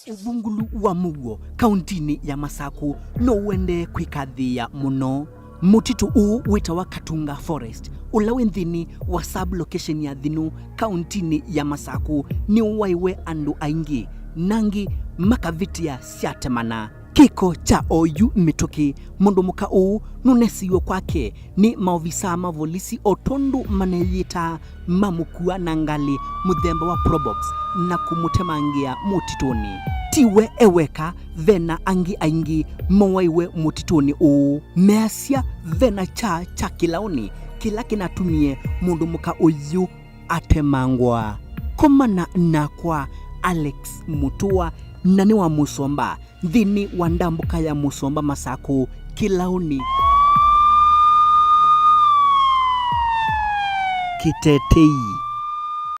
Uvungulu wa Mugo kauntini ya Masaku no wende kwikathia muno. Mutitu uu witawa Katunga Forest ula withini wa sub-location ya Thinu kauntini ya Masaku ni waiwe andu aingi nangi makavitia siatemana. Kiko cha oyu mituki mundu muka uu nunesiwe kwake ni maofisa mavolisi otondu maneyita mamukua na ngali muthemba wa Probox na kumutemangia mutituni. Tiwe eweka vena angi aingi mawaiwe mutituni uu measia vena cha kilaoni kila kinatumie mundu muka uyu atemangwa. Komana na kwa Alex Mutua nani wa Musomba dhini wa ndambuka ya Musomba Masaku kilaoni Kitetei.